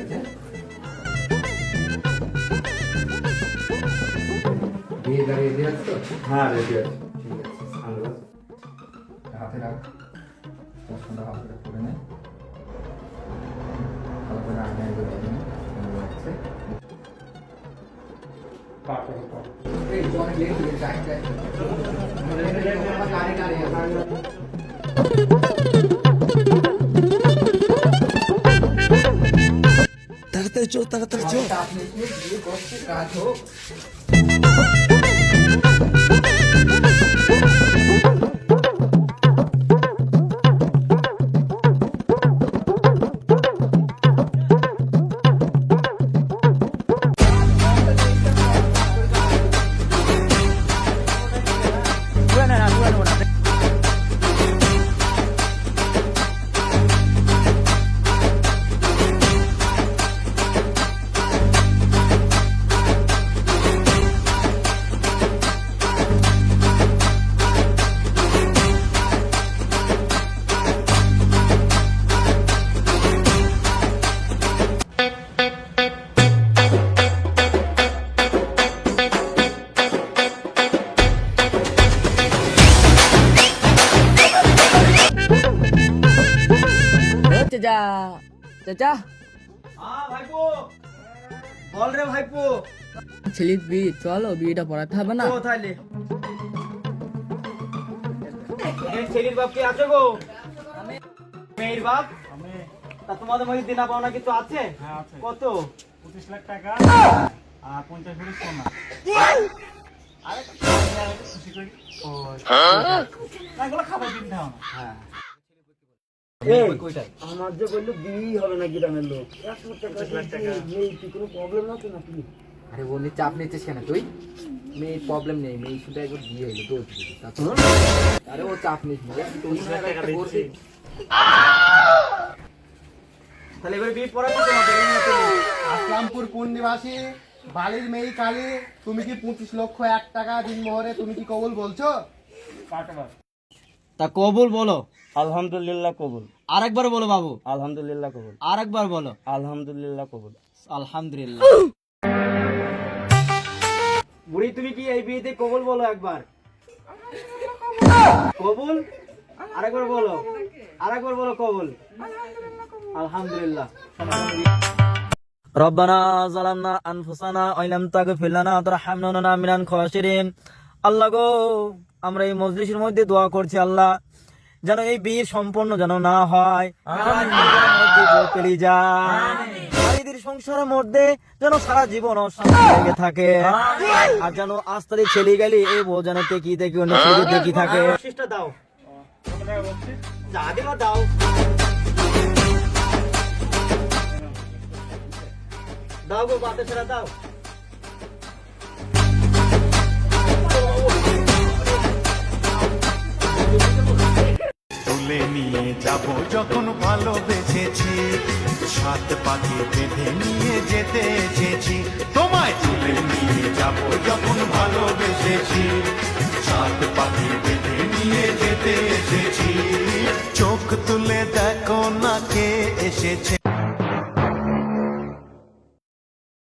আছে। বিয়ে রেডি আছে তো? হ্যাঁ রেডি আছে। ঠিক আছে, সানগ্লাস হাতে রাখ, চশমাটা হাতে পরে নে, ভালো করে আয়নায় দেখে নে কেমন লাগছে। এই তো অনেক লেট হয়ে যায়, গাড়ি গাড়ি তাড়াতাড়ি চো, তাড়াতাড়ি চো। আপনি বিয়ে করছে কাজ হোক। চাচা চাচা ভাইপো বল রে ভাইপো। ছেলের বিয়ে, চলো বিয়েটা পড়াতে হবে না? তাহলে ছেলের বাপ কি আছে গো? মেয়ের বাপ? তা তোমাদের মধ্যে দেনা পাওনা কিছু আছে? কত? 25 লাখ টাকা আর 50 ভরি সোনা। আরে খুশি করি। না এগুলো খাবার দিন দাও না। হ্যাঁ আমার যে বললো বিয়েই হবে না গ্রামের লোক, 1 লাখ টাকা কোনো প্রবলেম আছে নাকি? আরে বলি চাপ নিচ্ছিস কেন তুই? মেয়ের প্রবলেম নেই, মেয়ে শুধু একবার বিয়ে হইলো তো। আরে ও চাপ নিস না, তুই একটা করবি। তাহলে এবার বিয়ে পড়াবো তোমাদের। আসলামপুর কোন নিবাসী বালির মেয়ে কালী, তুমি কি 25 লক্ষ 1 টাকা দিন মোহরে তুমি কি কবুল বলছো? তা কবুল বলো। আলহামদুলিল্লাহ কবুল। আরেকবার বলো বাবু। আলহামদুলিল্লাহ কবুল। আরেকবার বলো। আলহামদুলিল্লাহ কবুল। আলহামদুলিল্লাহ। বুড়ি তুমি কি এই বিয়েতে কবুল বলো একবার। কবুল। আরেকবার বলো, আরেকবার বলো কবুল। আলহামদুলিল্লাহ। রব্বানা যালামনা আনফুসানা ওয়া লাম তাগফির লানা ওয়া তারহামনা লানাকুনা মিনাল খাসিরিন। আল্লাহ গো, আমরা এই মজলিসের মধ্যে দোয়া করছি আল্লাহ, যেন এই বিয়ে সম্পন্ন যেন না হয়, নারীদের সংসারের মধ্যে যেন সারা জীবন অশান্তি লেগে থাকে, আর যেন আস্তে ছেলে গেলে এই বউ যেন টেকি থেকে অন্য ছেলে টেকি থাকে। দাও যা দিবা দাও। দাও গো বাতে ছেড়ে দাও। তুলে নিয়ে যাব যখন ভালোবেসেছি, 7 পাখি বেঁধে নিয়ে যেতে এসেছি। তোমায় তুলে নিয়ে যাব যখন ভালোবেসেছি, 7 পাখি বেঁধে নিয়ে যেতে এসেছি। চোখ তুলে দেখো না কে এসেছে।